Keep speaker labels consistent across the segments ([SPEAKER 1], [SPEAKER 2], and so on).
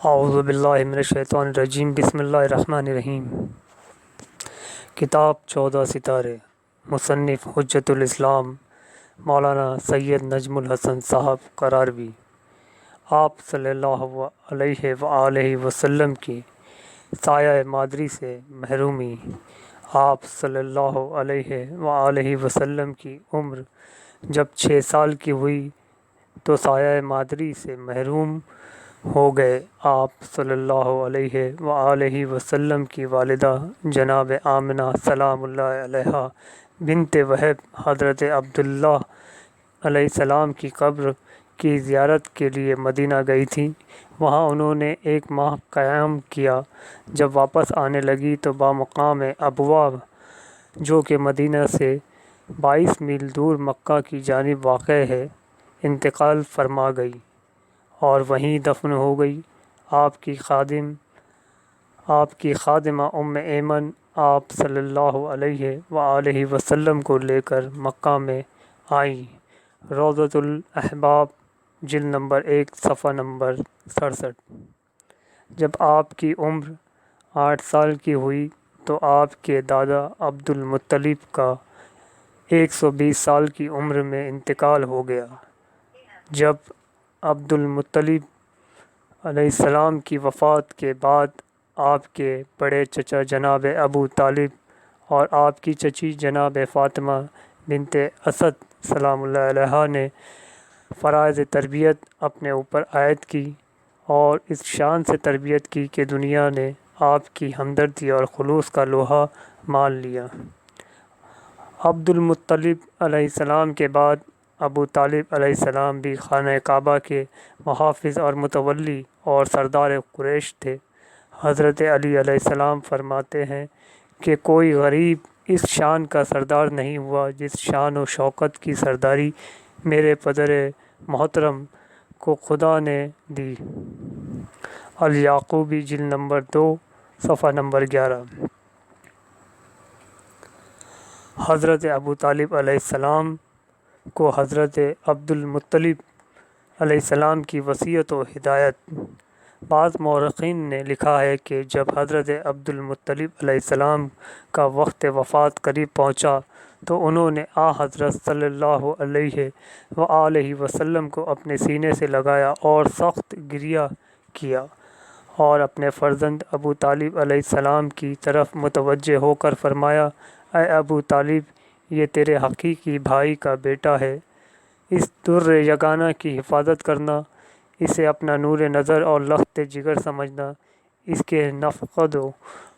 [SPEAKER 1] اعوذ باللہ من الشیطان الرجیم بسم اللہ الرحمن الرحیم۔ کتاب 14 ستارے، مصنف حجت الاسلام مولانا سید نجم الحسن صاحب قراروی۔ آپ صلی اللہ علیہ وآلہ وسلم کی سایہ مادری سے محرومی۔ آپ صلی اللہ علیہ وآلہ وسلم کی عمر جب 6 سال کی ہوئی تو سایہ مادری سے محروم ہو گئے۔ آپ صلی اللہ علیہ وآلہ وسلم کی والدہ جناب آمنہ سلام اللہ علیہا بنت وہب حضرت عبداللہ علیہ السلام کی قبر کی زیارت کے لیے مدینہ گئی تھیں۔ وہاں انہوں نے 1 ماہ قیام کیا۔ جب واپس آنے لگی تو بمقام ابواء جو کہ مدینہ سے 22 میل دور مکہ کی جانب واقع ہے انتقال فرما گئی اور وہیں دفن ہو گئی۔ آپ کی خادمہ ام ایمن آپ صلی اللہ علیہ وآلہ وسلم کو لے کر مکہ میں آئیں۔ روضۃ الاحباب جلد نمبر 1 صفحہ نمبر 67۔ جب آپ کی عمر 8 سال کی ہوئی تو آپ کے دادا عبد المطلب کا 120 سال کی عمر میں انتقال ہو گیا۔ جب عبد المطلب علیہ السلام کی وفات کے بعد آپ کے بڑے چچا جناب ابو طالب اور آپ کی چچی جناب فاطمہ بنت اسد سلام اللہ علیہا نے فرائض تربیت اپنے اوپر عائد کی اور اس شان سے تربیت کی کہ دنیا نے آپ کی ہمدردی اور خلوص کا لوہا مان لیا۔ عبد المطلب علیہ السلام کے بعد ابو طالب علیہ السلام بھی خانہ کعبہ کے محافظ اور متولی اور سردار قریش تھے۔ حضرت علی علیہ السلام فرماتے ہیں کہ کوئی غریب اس شان کا سردار نہیں ہوا جس شان و شوکت کی سرداری میرے پدر محترم کو خدا نے دی۔ الیعقوبی جلد نمبر 2 صفحہ نمبر 11۔ حضرت ابو طالب علیہ السلام کو حضرت عبد المطلب علیہ السلام کی وصیت و ہدایت۔ بعض مورخین نے لکھا ہے کہ جب حضرت عبد المطلب علیہ السلام کا وقت وفات قریب پہنچا تو انہوں نے حضرت صلی اللہ علیہ وآلہ وسلم کو اپنے سینے سے لگایا اور سخت گریہ کیا اور اپنے فرزند ابو طالب علیہ السلام کی طرف متوجہ ہو کر فرمایا، اے ابو طالب، یہ تیرے حقیقی بھائی کا بیٹا ہے۔ اس در یگانہ کی حفاظت کرنا، اسے اپنا نور نظر اور لخت جگر سمجھنا، اس کے نفقد و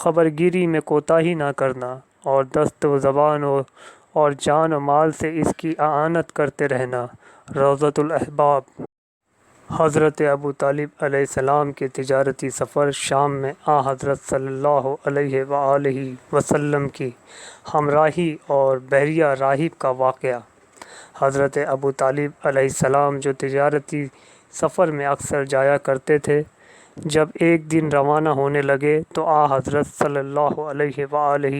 [SPEAKER 1] خبرگیری میں کوتاہی نہ کرنا اور دست و زبان اور جان و مال سے اس کی اعانت کرتے رہنا۔ روضۃ الاحباب۔ حضرت ابو طالب علیہ السلام کے تجارتی سفر شام میں حضرت صلی اللہ علیہ وآلہ وسلم کی ہمراہی اور بحریہ راہب کا واقعہ۔ حضرت ابو طالب علیہ السلام جو تجارتی سفر میں اکثر جایا کرتے تھے، جب ایک دن روانہ ہونے لگے تو حضرت صلی اللہ علیہ وآلہ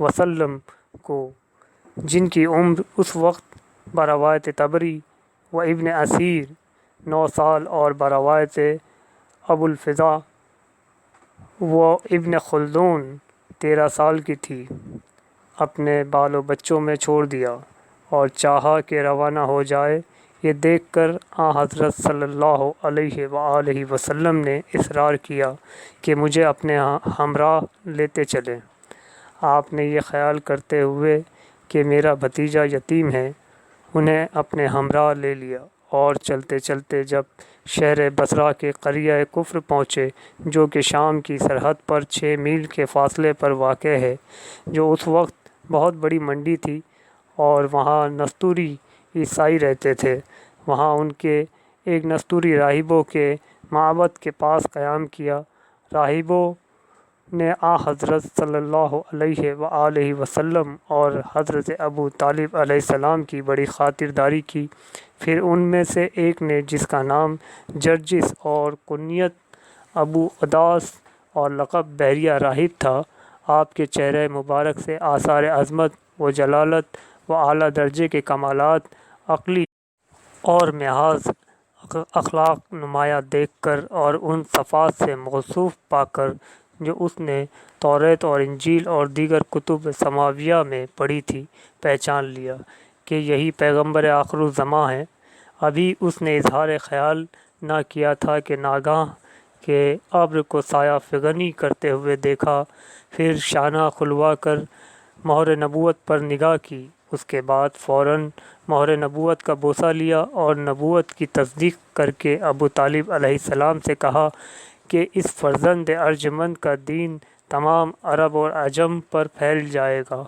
[SPEAKER 1] وسلم کو، جن کی عمر اس وقت بروایت طبری و ابن اسیر 9 سال اور بروایت ابوالفضاء و ابن خلدون 13 سال کی تھی، اپنے بال و بچوں میں چھوڑ دیا اور چاہا کہ روانہ ہو جائے۔ یہ دیکھ کر حضرت صلی اللہ علیہ وآلہ وسلم نے اصرار کیا کہ مجھے اپنے ہمراہ لیتے چلیں۔ آپ نے یہ خیال کرتے ہوئے کہ میرا بھتیجا یتیم ہے، انہیں اپنے ہمراہ لے لیا اور چلتے چلتے جب شہر بصرہ کے قریہ کفر پہنچے جو کہ شام کی سرحد پر 6 میل کے فاصلے پر واقع ہے، جو اس وقت بہت بڑی منڈی تھی اور وہاں نستوری عیسائی رہتے تھے، وہاں ان کے ایک نستوری راہبوں کے معبد کے پاس قیام کیا۔ راہبوں نے حضرت صلی اللہ علیہ وآلہ وسلم اور حضرت ابو طالب علیہ السلام کی بڑی خاطرداری کی۔ پھر ان میں سے ایک نے، جس کا نام جرجس اور کنیت ابو اداس اور لقب بحریہ راہب تھا، آپ کے چہرہ مبارک سے آثار عظمت و جلالت و اعلیٰ درجے کے کمالات عقلی اور محاذ اخلاق نمایاں دیکھ کر اور ان صفات سے موصوف پا کر جو اس نے توریت اور انجیل اور دیگر کتب سماویہ میں پڑھی تھی پہچان لیا کہ یہی پیغمبر آخر الزماں ہے۔ ابھی اس نے اظہار خیال نہ کیا تھا کہ ناگاہ کے ابر کو سایہ فگنی کرتے ہوئے دیکھا، پھر شانہ کھلوا کر مہر نبوت پر نگاہ کی، اس کے بعد فوراً مہر نبوت کا بوسہ لیا اور نبوت کی تصدیق کر کے ابو طالب علیہ السلام سے کہا کہ اس فرزند ارجمند کا دین تمام عرب اور عجم پر پھیل جائے گا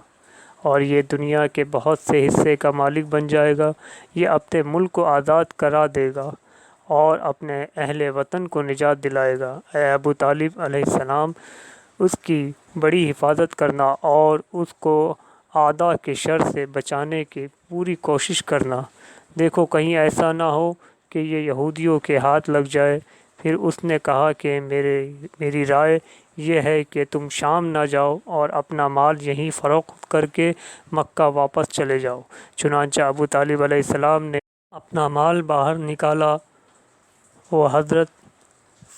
[SPEAKER 1] اور یہ دنیا کے بہت سے حصے کا مالک بن جائے گا۔ یہ اپنے ملک کو آزاد کرا دے گا اور اپنے اہل وطن کو نجات دلائے گا۔ اے ابو طالب علیہ السلام، اس کی بڑی حفاظت کرنا اور اس کو اعداء کے شر سے بچانے کی پوری کوشش کرنا۔ دیکھو کہیں ایسا نہ ہو کہ یہ یہودیوں کے ہاتھ لگ جائے۔ پھر اس نے کہا کہ میری رائے یہ ہے کہ تم شام نہ جاؤ اور اپنا مال یہیں فروخت کر کے مکہ واپس چلے جاؤ۔ چنانچہ ابو طالب علیہ السلام نے اپنا مال باہر نکالا۔ وہ حضرت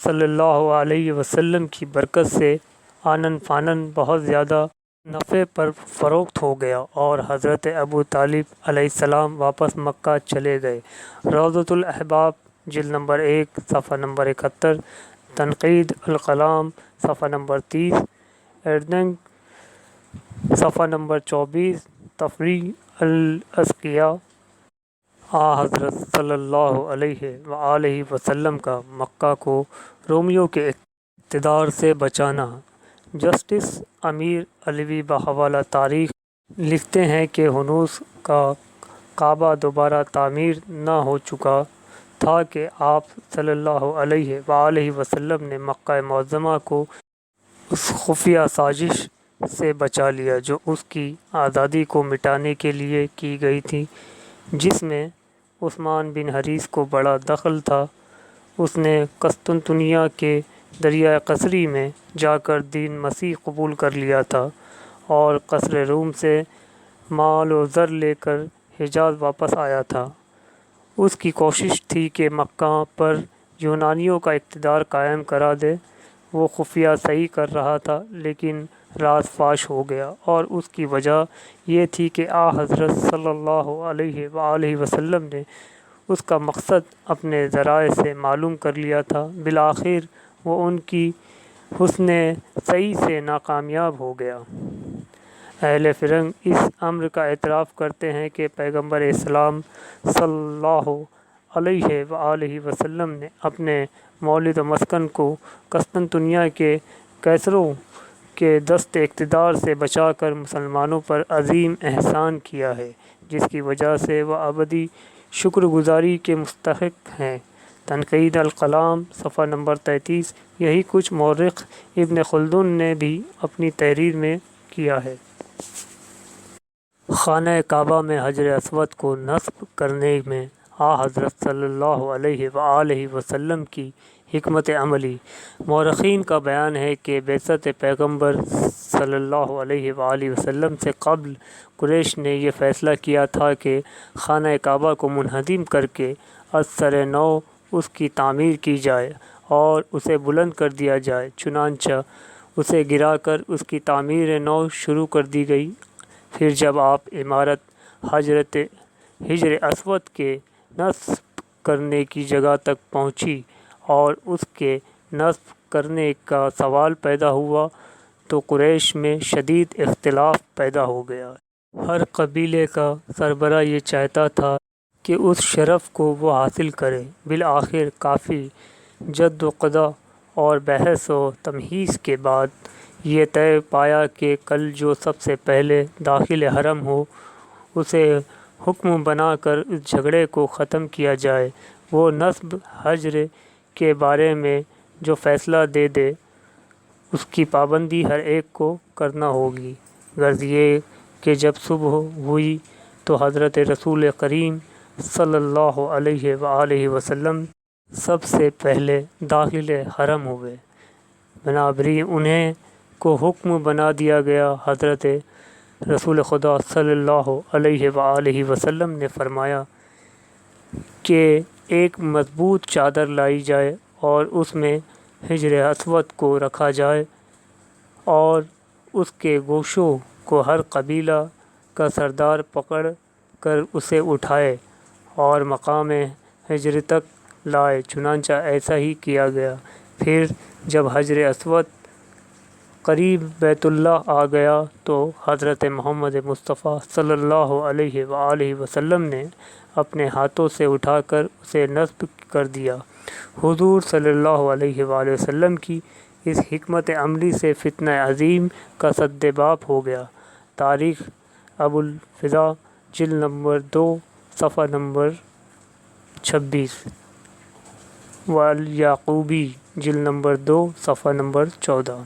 [SPEAKER 1] صلی اللہ علیہ وسلم کی برکت سے آنن فانن بہت زیادہ نفع پر فروخت ہو گیا اور حضرت ابو طالب علیہ السلام واپس مکہ چلے گئے۔ روضۃ الاحباب جلد نمبر 1 صفحہ نمبر 71، تنقید الکلام صفحہ نمبر 30، ایردنگ صفحہ نمبر 24، تفریح الاذکیاء۔ حضرت صلی اللہ علیہ وآلہ وسلم کا مکہ کو رومیوں کے اقتدار سے بچانا۔ جسٹس امیر علوی بحوالہ تاریخ لکھتے ہیں کہ ہنوز کا کعبہ دوبارہ تعمیر نہ ہو چکا تھا کہ آپ صلی اللہ علیہ وآلہ وسلم نے مکہ معظمہ کو اس خفیہ سازش سے بچا لیا جو اس کی آزادی کو مٹانے کے لیے کی گئی تھی، جس میں عثمان بن حریث کو بڑا دخل تھا۔ اس نے قسطنطنیہ کے دریائے قصری میں جا کر دین مسیح قبول کر لیا تھا اور قصر روم سے مال و زر لے کر حجاز واپس آیا تھا۔ اس کی کوشش تھی کہ مکہ پر یونانیوں کا اقتدار قائم کرا دے۔ وہ خفیہ صحیح کر رہا تھا لیکن راز فاش ہو گیا اور اس کی وجہ یہ تھی کہ حضرت صلی اللہ علیہ وآلہ وسلم نے اس کا مقصد اپنے ذرائع سے معلوم کر لیا تھا۔ بالآخر وہ ان کی حسن سعی سے ناکامیاب ہو گیا۔ اہل فرنگ اس امر کا اعتراف کرتے ہیں کہ پیغمبر اسلام صلی اللہ علیہ وآلہ وسلم نے اپنے مولد و مسکن کو قسطنطنیہ کے قیصروں کے دست اقتدار سے بچا کر مسلمانوں پر عظیم احسان کیا ہے، جس کی وجہ سے وہ ابدی شکر گزاری کے مستحق ہیں۔ تنقید الکلام صفحہ نمبر 33۔ یہی کچھ مورخ ابن خلدون نے بھی اپنی تحریر میں کیا ہے۔ خانہ کعبہ میں حجر اسود کو نصب کرنے میں حضرت صلی اللہ علیہ وآلہ وسلم کی حکمت عملی۔ مورخین کا بیان ہے کہ بعثت پیغمبر صلی اللہ علیہ وآلہ وسلم سے قبل قریش نے یہ فیصلہ کیا تھا کہ خانہ کعبہ کو منہدم کر کے از سر نو اس کی تعمیر کی جائے اور اسے بلند کر دیا جائے۔ چنانچہ اسے گرا کر اس کی تعمیر نو شروع کر دی گئی۔ پھر جب آپ عمارت حجر اسود کے نصب کرنے کی جگہ تک پہنچی اور اس کے نصب کرنے کا سوال پیدا ہوا تو قریش میں شدید اختلاف پیدا ہو گیا۔ ہر قبیلے کا سربراہ یہ چاہتا تھا کہ اس شرف کو وہ حاصل کرے۔ بالآخر کافی جد و قضا اور بحث و تمہیس کے بعد یہ طے پایا کہ کل جو سب سے پہلے داخل حرم ہو اسے حکم بنا کر اس جھگڑے کو ختم کیا جائے۔ وہ نصب حجر کے بارے میں جو فیصلہ دے دے اس کی پابندی ہر ایک کو کرنا ہوگی۔ غرض یہ کہ جب صبح ہوئی تو حضرت رسول کریم صلی اللہ علیہ وآلہ وسلم سب سے پہلے داخل حرم ہوئے۔ بنابری انہیں کو حکم بنا دیا گیا۔ حضرت رسول خدا صلی اللہ علیہ وآلہ وسلم نے فرمایا کہ ایک مضبوط چادر لائی جائے اور اس میں حجر اسود کو رکھا جائے اور اس کے گوشوں کو ہر قبیلہ کا سردار پکڑ کر اسے اٹھائے اور مقام حجر تک لائے۔ چنانچہ ایسا ہی کیا گیا۔ پھر جب حجر اسود قریب بیت اللہ آ گیا تو حضرت محمد مصطفیٰ صلی اللہ علیہ وآلہ وسلم نے اپنے ہاتھوں سے اٹھا کر اسے نصب کر دیا۔ حضور صلی اللہ علیہ وآلہ وسلم کی اس حکمت عملی سے فتنہ عظیم کا سد باب ہو گیا۔ تاریخ ابو الفضا جلد نمبر 2 صفحہ نمبر 26 والیعقوبی جلد نمبر 2 صفحہ نمبر 14۔